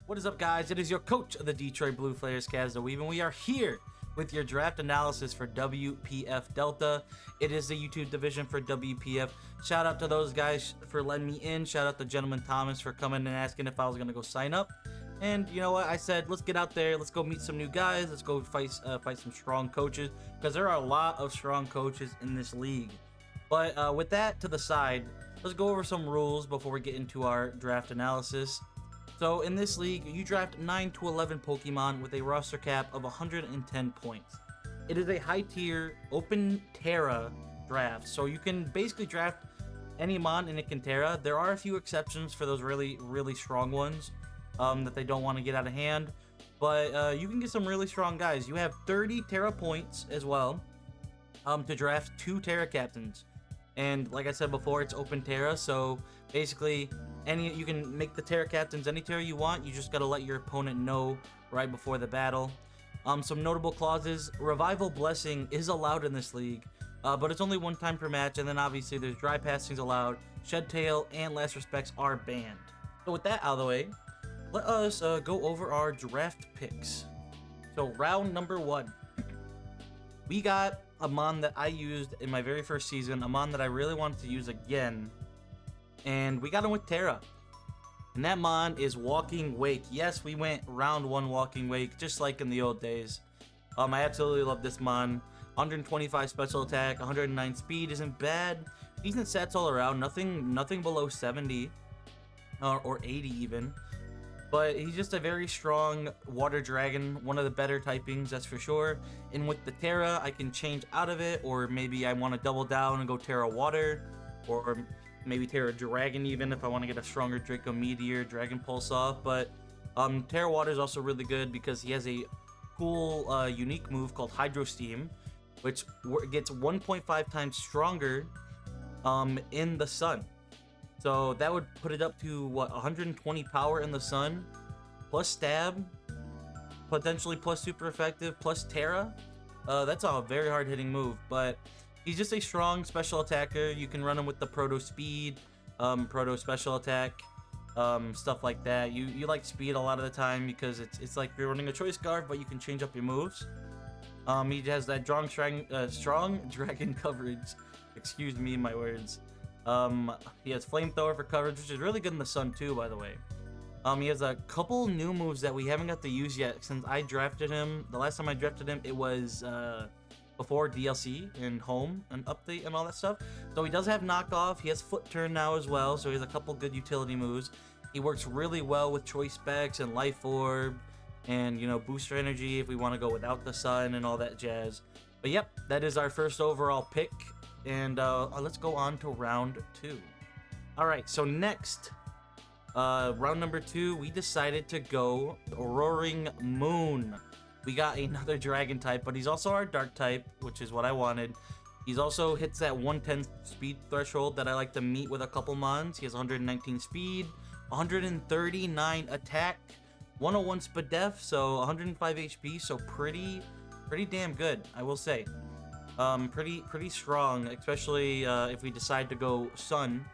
What is up, guys? It is your coach of the Detroit Blue Flares, Kaz the Weave, and we are here with your draft analysis for WPF Delta. It is the YouTube division for WPF. Shout out to those guys for letting me in. Shout out to Gentleman Thomas for coming and asking if I was going to go sign up. And you know what? I said, let's get out there. Let's go meet some new guys. Let's go fight some strong coaches, because there are a lot of strong coaches in this league. But with that to the side, let's go over some rules before we get into our draft analysis. So in this league, you draft 9 to 11 Pokemon with a roster cap of 110 points. It is a high tier open Terra draft, so you can basically draft any mon and it can Terra. There are a few exceptions for those really strong ones that they don't want to get out of hand, but you can get some really strong guys. You have 30 Terra points as well to draft 2 Terra captains. And like I said before, it's open Terra, so basically you can make the Terra captains any Terra you want. You just gotta let your opponent know right before the battle. Some notable clauses: Revival Blessing is allowed in this league, but it's only one time per match, and then obviously there's dry passings allowed. Shed Tail and Last Respects are banned. So with that out of the way, let us go over our draft picks. So round number 1, we got a mon that I used in my very first season, a mon that I really wanted to use again, and we got him with Terra. And that mon is Walking Wake. Yes, we went round 1 Walking Wake, just like in the old days. I absolutely love this mon. 125 special attack, 109 speed isn't bad. Decent stats all around, nothing below 70 or 80 even. But he's just a very strong water dragon, one of the better typings, that's for sure. And with the Terra, I can change out of it, or maybe I want to double down and go Terra Water, or maybe Terra Dragon even if I want to get a stronger Draco Meteor, Dragon Pulse off. But Terra Water is also really good because he has a cool unique move called Hydro Steam, which gets 1.5 times stronger in the sun. So that would put it up to, what, 120 power in the sun, plus stab, potentially plus super effective, plus Terra. That's a very hard hitting move, but he's just a strong special attacker. You can run him with the Proto Speed, Proto Special Attack, stuff like that. You like speed a lot of the time because it's like you're running a Choice Scarf, but you can change up your moves. He has that strong dragon coverage. Excuse me, my words. He has Flamethrower for coverage, which is really good in the sun too, by the way. He has a couple new moves that we haven't got to use yet since I drafted him. The last time I drafted him, it was before DLC and home and update and all that stuff. So he does have knockoff. He has Foot Turn now as well, so he has a couple good utility moves. He works really well with Choice Specs and Life Orb and, you know, Booster Energy if we want to go without the sun and all that jazz. But yep, that is our first overall pick. And let's go on to round 2. Alright, so next, round number 2, we decided to go Roaring Moon. We got another dragon type, but he's also our dark type, which is what I wanted. He's also hits that 110 speed threshold that I like to meet with a couple mons. He has 119 speed, 139 attack, 101 Spadef, so 105 HP, so pretty damn good, I will say. Pretty strong, especially if we decide to go Sun.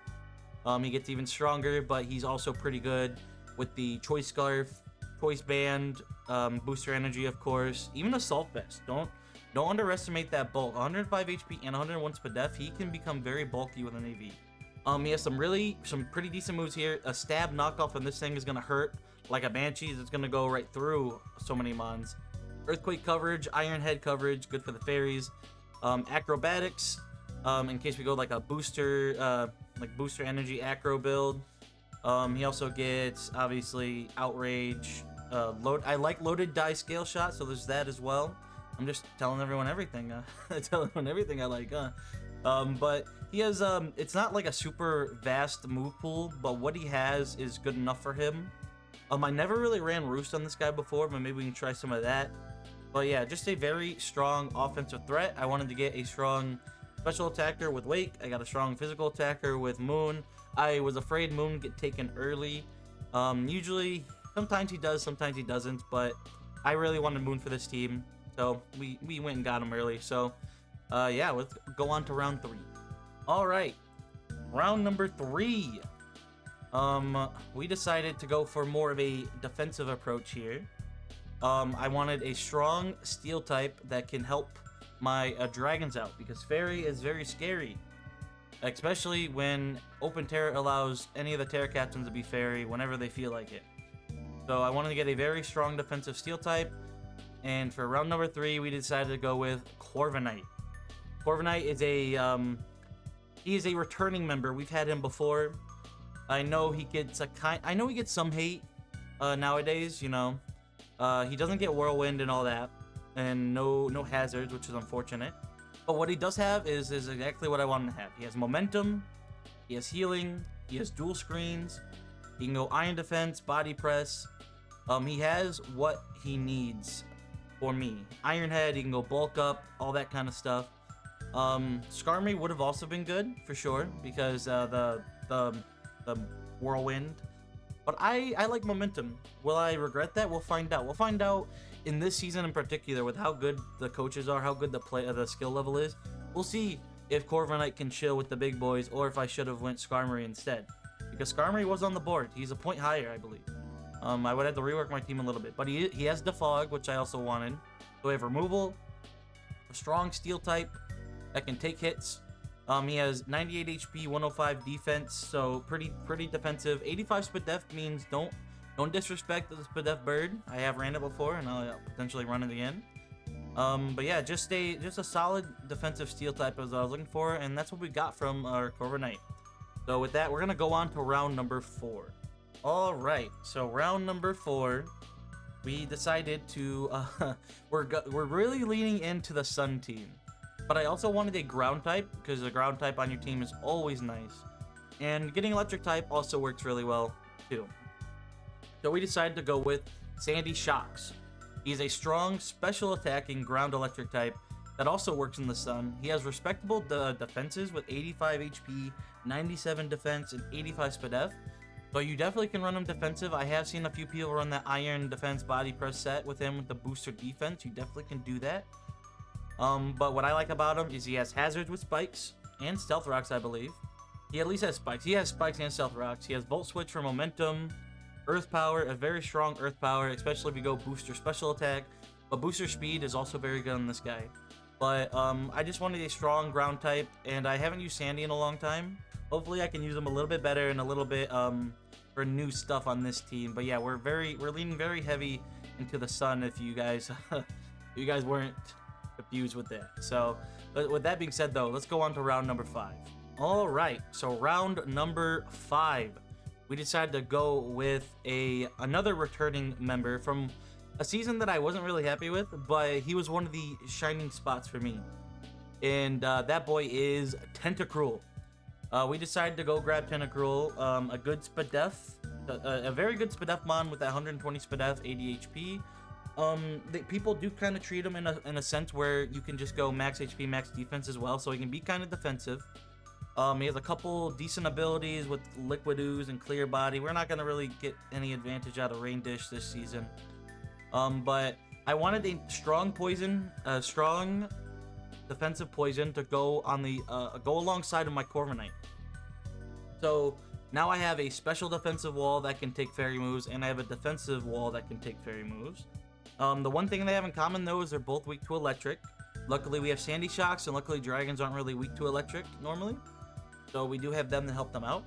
He gets even stronger, but he's also pretty good with the Choice Scarf, Choice Band, Booster Energy, of course, even Assault Vest. Don't underestimate that bulk. 105 HP and 101 Spadef. He can become very bulky with an AV. He has some pretty decent moves here. A stab knockoff on this thing is gonna hurt like a Banshee. It's gonna go right through so many mons. Earthquake coverage, Iron Head coverage, good for the fairies. Acrobatics, in case we go like a booster, like Booster Energy Acro build. He also gets, obviously, Outrage. I like Loaded Die Scale Shot, so there's that as well. I'm just telling everyone everything. Telling everyone everything I like, but he has, it's not like a super vast move pool, but what he has is good enough for him. I never really ran Roost on this guy before, but maybe we can try some of that. But yeah, just a very strong offensive threat. I wanted to get a strong special attacker with Wake. I got a strong physical attacker with Moon. I was afraid Moon would get taken early. Usually, sometimes he does, sometimes he doesn't. But I really wanted Moon for this team, so we went and got him early. So yeah, let's go on to round 3. All right, round number 3. We decided to go for more of a defensive approach here. I wanted a strong steel type that can help my dragons out, because fairy is very scary, especially when open terror allows any of the terror captains to be fairy whenever they feel like it. So I wanted to get a very strong defensive steel type, and for round number 3 we decided to go with Corviknight. Corviknight is he is a returning member. We've had him before. I know he gets some hate nowadays, you know. He doesn't get whirlwind and all that, and no hazards, which is unfortunate. But what he does have is exactly what I want him to have. He has momentum, he has healing, he has dual screens, he can go iron defense, body press. He has what he needs for me. Iron head, he can go bulk up, all that kind of stuff. Skarmory would have also been good for sure, because the whirlwind. But I like momentum. Will I regret that? We'll find out. We'll find out in this season in particular, with how good the coaches are, how good the skill level is. We'll see if Corviknight can chill with the big boys, or if I should have went Skarmory instead, because Skarmory was on the board. He's a point higher, I believe. I would have to rework my team a little bit, but he has Defog, which I also wanted. So we have removal, a strong steel type that can take hits. He has 98 HP, 105 defense, so pretty defensive. 85 Spadef means don't disrespect the Spadef bird. I have ran it before, and I'll potentially run it again. But yeah, just a solid defensive steel type as I was looking for, and that's what we got from our Corviknight. So with that, we're gonna go on to round number 4. All right, so round number 4, we decided to we're really leaning into the Sun team. But I also wanted a ground type, because a ground type on your team is always nice. And getting electric type also works really well, too. So we decided to go with Sandy Shocks. He's a strong, special attacking ground electric type that also works in the sun. He has respectable defenses with 85 HP, 97 defense, and 85 Spadef. So you definitely can run him defensive. I have seen a few people run that iron defense body press set with him with the booster defense. You definitely can do that. But what I like about him is he has hazards with spikes and stealth rocks, I believe. He at least has spikes. He has spikes and stealth rocks. He has volt switch for momentum, earth power, a very strong earth power, especially if you go booster special attack. But booster speed is also very good on this guy. But I just wanted a strong ground type, and I haven't used Sandy in a long time. Hopefully I can use him a little bit better and a little bit for new stuff on this team. But yeah, we're leaning very heavy into the sun, if you guys you guys weren't confused with that. So with that being said, though, let's go on to round number 5. All right, so round number 5, we decided to go with another returning member from a season that I wasn't really happy with, but he was one of the shining spots for me, and that boy is Tentacruel. We decided to go grab Tentacruel, a good Spadef, a very good Spadefmon with that 120 Spadef, 80 HP. People do kind of treat him in a sense where you can just go max HP, max defense as well, so he can be kind of defensive. He has a couple decent abilities with Liquid Ooze and Clear Body. We're not going to really get any advantage out of Rain Dish this season. But I wanted a strong poison, strong defensive poison to go on the go alongside of my Corviknight. So now I have a special defensive wall that can take fairy moves, and I have a defensive wall that can take fairy moves. The one thing they have in common, though, is they're both weak to electric. Luckily, we have Sandy Shocks, and luckily dragons aren't really weak to electric normally. So we do have them to help them out.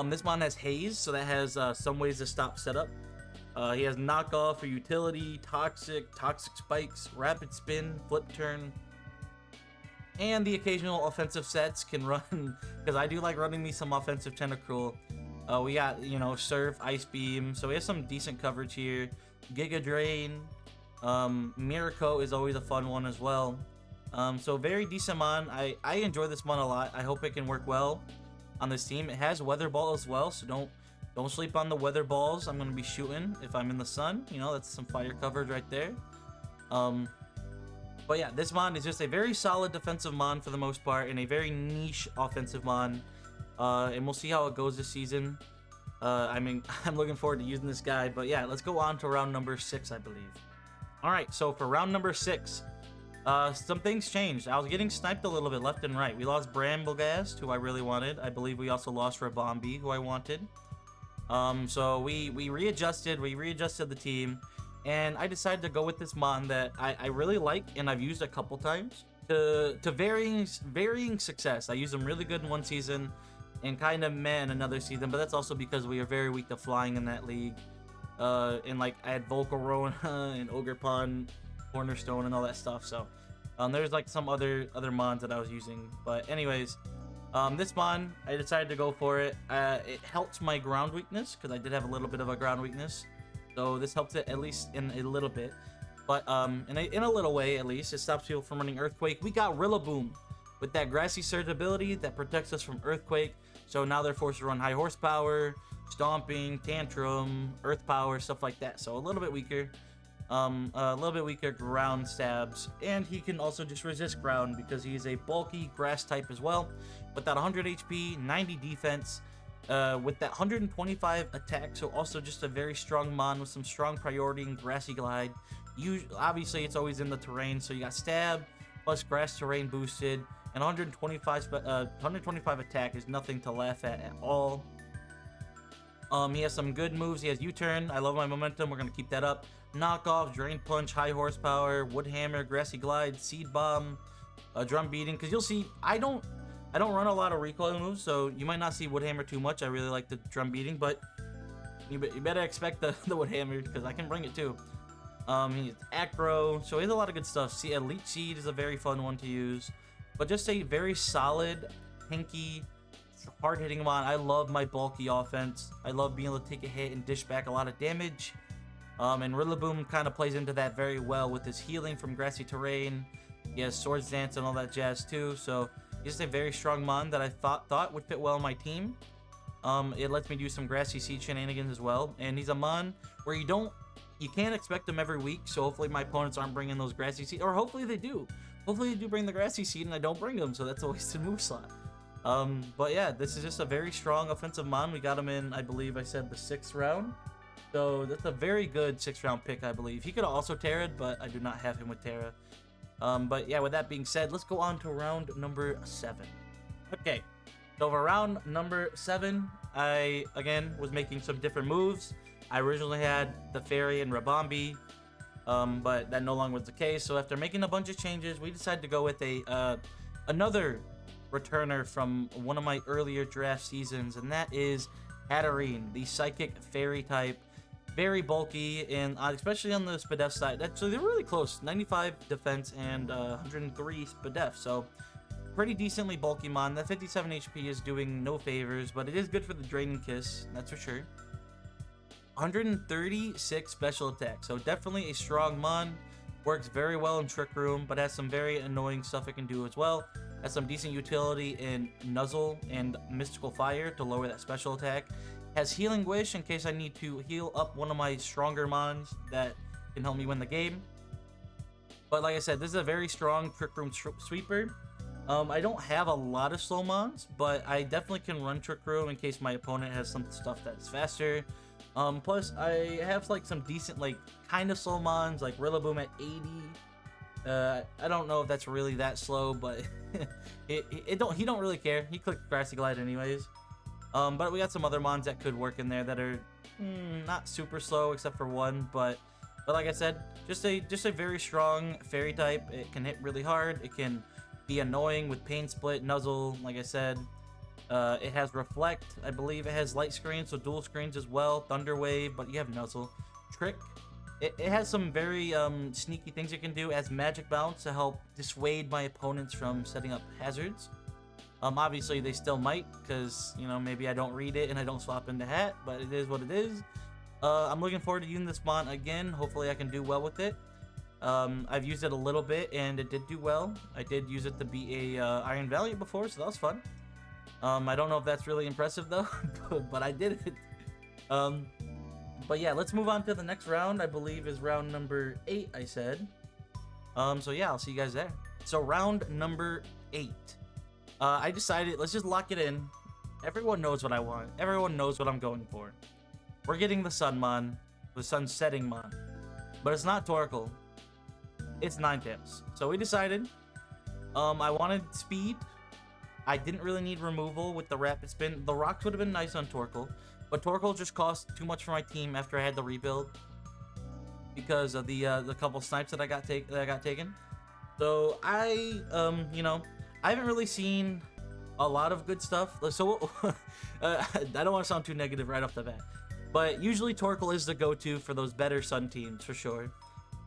This mon has Haze, so that has some ways to stop setup. He has Knockoff for utility, Toxic Spikes, Rapid Spin, Flip Turn. And the occasional offensive sets can run, because I do like running me some offensive Tentacruel. We got, you know, Surf, Ice Beam, so we have some decent coverage here. Giga Drain, Miracle is always a fun one as well. So very decent mon. I enjoy this mon a lot. I hope it can work well on this team. It has Weather Ball as well, so don't sleep on the Weather Balls I'm going to be shooting if I'm in the sun. You know, that's some fire coverage right there. But yeah, this mon is just a very solid defensive mon for the most part, and a very niche offensive mon. And we'll see how it goes this season. I mean, I'm looking forward to using this guy. But yeah, let's go on to round number 6, I believe. All right, so for round number 6, Some things changed. I was getting sniped a little bit left and right. We lost Bramblegast, who I really wanted. I believe we also lost Rabombi, who I wanted. So we readjusted. We readjusted the team, and I decided to go with this mon that I really like and I've used a couple times to varying success. I used them really good in one season and kind of meh in another season, but that's also because we are very weak to flying in that league. And like I had Volcarona and Ogerpon, Cornerstone, and all that stuff. So there's like some other mons that I was using, but anyways. This mon, I decided to go for it. It helps my ground weakness, because I did have a little bit of a ground weakness. So this helps it at least in a little bit. But in a little way, at least, it stops people from running Earthquake. We got Rillaboom with that Grassy Surge ability that protects us from Earthquake. So now they're forced to run High Horsepower, Stomping, Tantrum, Earth Power, stuff like that. So a little bit weaker. A little bit weaker ground stabs, and he can also just resist ground because he's a bulky grass type as well. With that 100 HP, 90 defense, with that 125 attack, so also just a very strong mon with some strong priority and grassy glide. Obviously, it's always in the terrain, so you got stab plus grass terrain boosted, and 125 attack is nothing to laugh at all. He has some good moves. He has U-turn. I love my momentum. We're gonna keep that up. Knockoff, Drain Punch, High Horsepower, Wood Hammer, Grassy Glide, Seed Bomb, Drum Beating. Because you'll see, I don't run a lot of recoil moves, so you might not see Wood Hammer too much. I really like the Drum Beating, but you better expect the Wood Hammer because I can bring it too. He's Acro, so he has a lot of good stuff. See, Elite Seed is a very fun one to use, but just a very solid, pinky, hard-hitting mon. I love my bulky offense. I love being able to take a hit and dish back a lot of damage. And Rillaboom kind of plays into that very well with his healing from grassy terrain. He has Swords Dance and all that jazz too. So he's just a very strong mon that I thought would fit well in my team. It lets me do some grassy seed shenanigans as well. And he's a mon where you can't expect him every week. So hopefully my opponents aren't bringing those grassy seed, or hopefully they do. Hopefully they do bring the grassy seed and I don't bring them. So that's a wasted move slot. But yeah, this is just a very strong offensive mon. We got him in, I believe I said the 6th round. So that's a very good 6th round pick, I believe. He could have also Terra'd, but I do not have him with Terra. But yeah, with that being said, let's go on to round number 7. Okay, so for round number 7, I, again, was making some different moves. I originally had the Fairy and Rabombi, but that no longer was the case. So after making a bunch of changes, we decided to go with another returner from one of my earlier draft seasons, and that is Hatterene, the Psychic Fairy type. Very bulky, and especially on the Spadef side, actually they're really close. 95 defense and 103 Spadef, so pretty decently bulky mon. That 57 HP is doing no favors, but it is good for the Draining Kiss, that's for sure. 136 special attack, so definitely a strong mon. Works very well in Trick Room, but has some very annoying stuff it can do as well. Has some decent utility in Nuzzle and Mystical Fire to lower that special attack. Has Healing Wish in case I need to heal up one of my stronger mons that can help me win the game. But like I said, this is a very strong Trick Room sweeper. I don't have a lot of slow mons, but I definitely can run Trick Room in case my opponent has some stuff that's faster. Plus, I have like some decent, like kind of slow mons, like Rillaboom at 80. I don't know if that's really that slow, but he don't really care. He clicked Grassy Glide anyways. But we got some other mons that could work in there that are not super slow except for one, but like I said, just a very strong fairy type. It can hit really hard. It can be annoying with Pain Split, Nuzzle, like I said. It has Reflect. I believe it has Light Screen, so dual screens as well. Thunder Wave, but you have Nuzzle. Trick. It has some very sneaky things it can do. It has Magic Bounce to help dissuade my opponents from setting up hazards. Obviously they still might, because, you know, maybe I don't read it and I don't swap into hat, but it is what it is. I'm looking forward to using this mon again. Hopefully I can do well with it. I've used it a little bit and it did do well. I did use it to be a Iron Valiant before, so that was fun. I don't know if that's really impressive though, but I did it. But yeah, let's move on to the next round. I believe is round number 8, I said. So yeah, I'll see you guys there. So round number 8. I decided, let's just lock it in. Everyone knows what I want. Everyone knows what I'm going for. We're getting the Sun Mon, the Sun Setting Mon. But it's not Torkoal. it's Ninetales. So we decided, I wanted speed. I didn't really need removal with the rapid spin. The rocks would have been nice on Torkoal, but Torkoal just cost too much for my team after I had to rebuild because of the couple snipes that I got taken. So I I haven't really seen a lot of good stuff. So I don't want to sound too negative right off the bat, but usually Torkoal is the go-to for those better Sun teams for sure.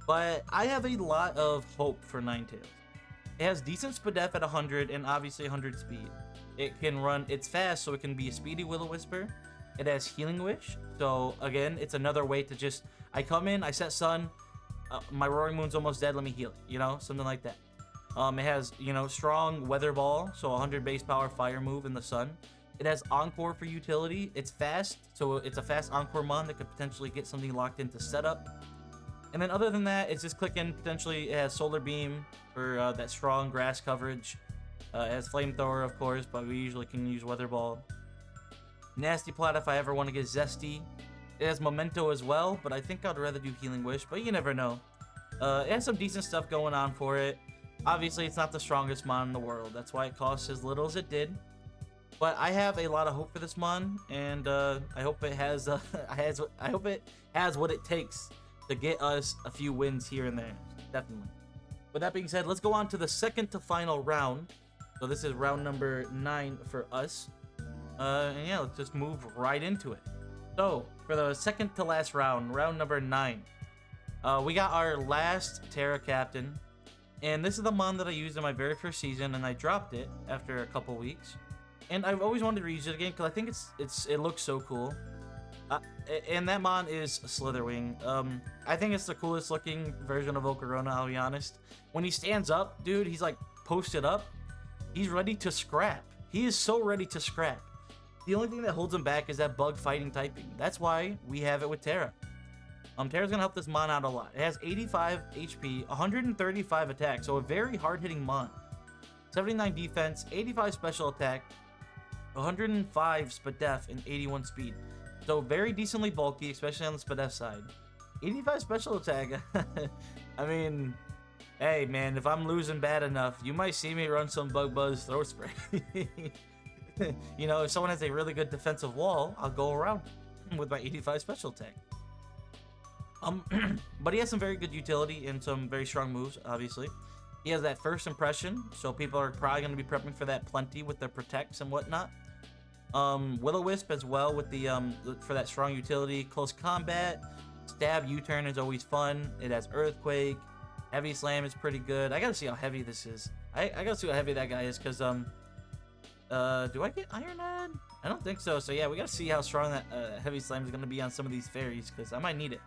But I have a lot of hope for Ninetales. It has decent SPDEF at 100 and obviously 100 speed. It can run, it's fast, so it can be a speedy Will-O-Wisper. It has Healing Wish, so again, it's another way to just, I come in, I set Sun, my Roaring Moon's almost dead, let me heal it, something like that. It has, strong Weather Ball, so 100 base power fire move in the Sun. It has Encore for utility. It's fast, so it's a fast Encore mon that could potentially get something locked into setup. And then other than that, it's just clicking. Potentially, it has Solar Beam for that strong grass coverage. It has Flamethrower, of course, but we usually can use Weather Ball. Nasty Plot if I ever want to get Zesty. It has Memento as well, but I think I'd rather do Healing Wish, but you never know. It has some decent stuff going on for it. Obviously, it's not the strongest mon in the world. That's why it costs as little as it did. But I have a lot of hope for this mon, and I hope it has I hope it has what it takes to get us a few wins here and there. Definitely. With that being said, let's go on to the second to final round. So this is round number 9 for us. And yeah, let's just move right into it. So for the second to last round, round number 9, we got our last Terra Captain. And this is the mon that I used in my very first season, and I dropped it after a couple weeks. And I've always wanted to reuse it again because I think it looks so cool. And that mon is Slitherwing. I think it's the coolest looking version of Volcarona, I'll be honest. When he stands up, dude, he's like posted up. He's ready to scrap. He is so ready to scrap. The only thing that holds him back is that bug fighting typing. That's why we have it with Terra. Terra's gonna help this mon out a lot. It has 85 HP, 135 attack, so a very hard-hitting mon. 79 defense, 85 special attack, 105 SPDEF, and 81 speed. So very decently bulky, especially on the SPDEF side. 85 special attack. I mean, hey man, if I'm losing bad enough, you might see me run some Bug Buzz throw spray. If someone has a really good defensive wall, I'll go around with my 85 special attack. But he has some very good utility and some very strong moves, obviously. He has that first impression, so people are probably going to be prepping for that plenty with their protects and whatnot. Will-O-Wisp as well with the for that strong utility. Close combat, stab U-turn is always fun. It has Earthquake, Heavy Slam is pretty good. I gotta see how heavy this is. I gotta see how heavy that guy is, because do I get Iron Head? I don't think so. So yeah, we gotta see how strong that Heavy Slam is gonna be on some of these fairies, because I might need it.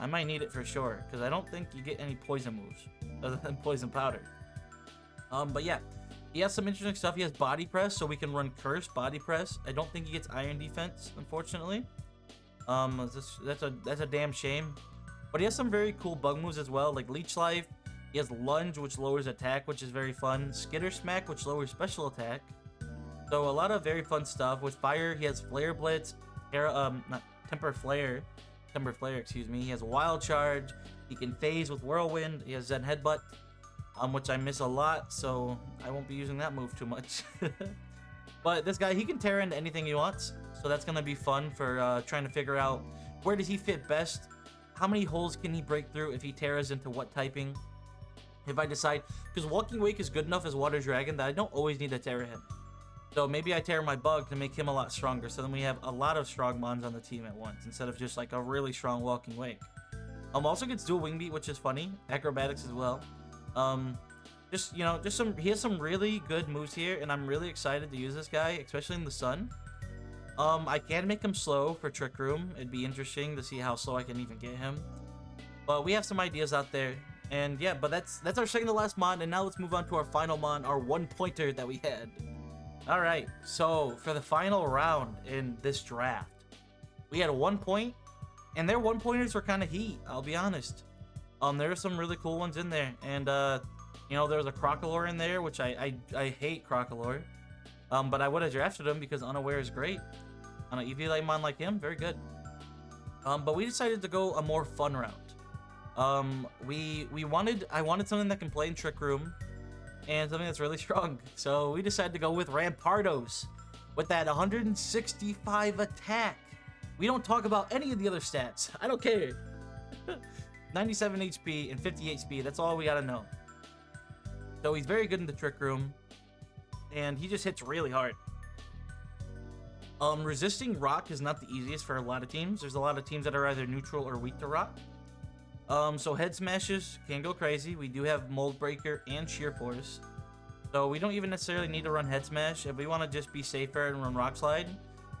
I might need it for sure, because I don't think you get any poison moves other than Poison Powder. But yeah, he has some interesting stuff. He has Body Press, so we can run Curse Body Press. I don't think he gets Iron Defense, unfortunately. That's a damn shame. But he has some very cool bug moves as well, like Leech Life. He has Lunge, which lowers attack, which is very fun. Skitter Smack, which lowers special attack. So a lot of very fun stuff. With Fire, he has Flare Blitz, Temper Flare, excuse me. He has Wild Charge. He can phase with Whirlwind. He has Zen Headbutt, which I miss a lot, so I won't be using that move too much. But this guy, he can tear into anything he wants, so that's gonna be fun for trying to figure out where does he fit best. How many holes can he break through if he tears into what typing? If I decide, because Walking Wake is good enough as Water Dragon that I don't always need to Terra him. So maybe I tear my Bug to make him a lot stronger, so then we have a lot of strong mons on the team at once, instead of just like a really strong Walking Wake. Also gets dual Wing Beat, which is funny. Acrobatics as well. He has some really good moves here, and I'm really excited to use this guy, especially in the Sun. I can make him slow for Trick Room. It'd be interesting to see how slow I can even get him. But we have some ideas out there. And yeah, but that's our second to last mon, and now let's move on to our final mon, our one-pointer that we had. Alright, so for the final round in this draft, we had a 1 point, and their one-pointers were kind of heat, I'll be honest. There are some really cool ones in there, and there was a Crocolore in there, which I hate Crocolore. But I would have drafted him because Unaware is great. On an EV Light mon like him, very good. But we decided to go a more fun route. I wanted something that can play in Trick Room and something that's really strong. So we decided to go with Rampardos with that 165 attack. We don't talk about any of the other stats. I don't care. 97 HP and 58 speed. That's all we gotta know. So he's very good in the Trick Room, and he just hits really hard. Resisting rock is not the easiest for a lot of teams. There's a lot of teams that are either neutral or weak to rock. So head smashes can go crazy. We do have Mold Breaker and Sheer Force. So we don't even necessarily need to run head smash. If we want to just be safer and run Rock Slide,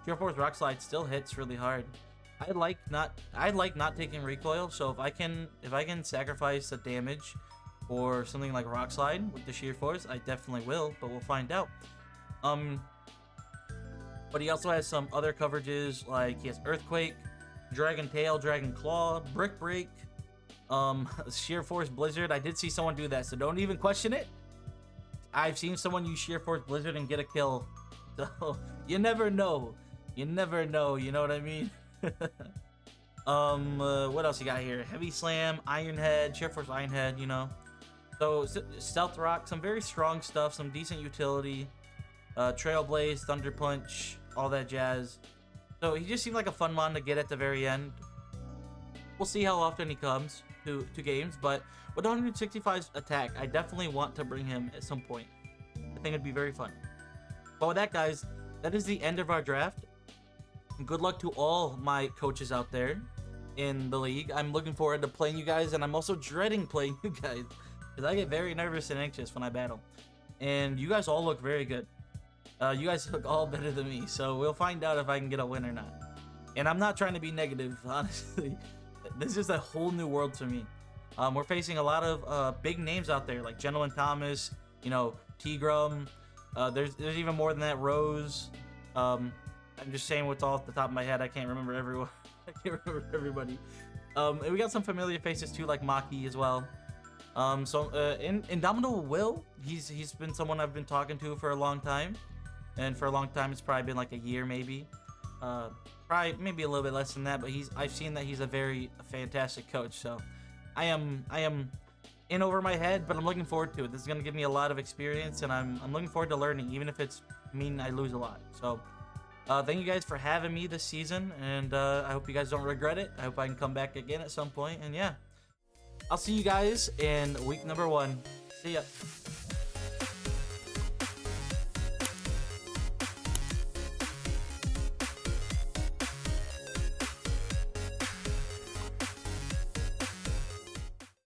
Sheer Force Rock Slide still hits really hard. I like not taking recoil, so if I can sacrifice the damage for something like Rock Slide with the Sheer Force, I definitely will, but we'll find out. But he also has some other coverages, like he has Earthquake, Dragon Tail, Dragon Claw, Brick Break, Sheer Force Blizzard. I did see someone do that, so don't even question it. I've seen someone use Sheer Force Blizzard and get a kill. So you never know. You never know, you know what I mean? What else you got here? Heavy Slam, Iron Head, Sheer Force Iron Head, you know. So Stealth Rock, some very strong stuff, some decent utility. Trailblaze, Thunder Punch, all that jazz. So he just seemed like a fun mon to get at the very end. We'll see how often he comes to games, but with 165 attack, I definitely want to bring him at some point. I think it'd be very fun. But with that, guys, that is the end of our draft. Good luck to all my coaches out there in the league. I'm looking forward to playing you guys, and I'm also dreading playing you guys because I get very nervous and anxious when I battle. And you guys all look very good. You guys look all better than me, so we'll find out if I can get a win or not. And I'm not trying to be negative, honestly. This is a whole new world to me. We're facing a lot of big names out there, like Gentleman Thomas, you know, Tigrum. There's even more than that, Rose. I'm just saying what's off the top of my head. I can't remember everyone. I can't remember everybody. And we got some familiar faces too, like Maki as well. Indomitable Will, he's been someone I've been talking to for a long time. And for a long time, it's probably been like a year, maybe. Probably maybe a little bit less than that, but I've seen that he's a very fantastic coach. So I am in over my head, but I'm looking forward to it. This is gonna give me a lot of experience, and I'm looking forward to learning, even if it's mean I lose a lot. So thank you guys for having me this season, and I hope you guys don't regret it. I hope I can come back again at some point, and yeah, I'll see you guys in week number 1. See ya.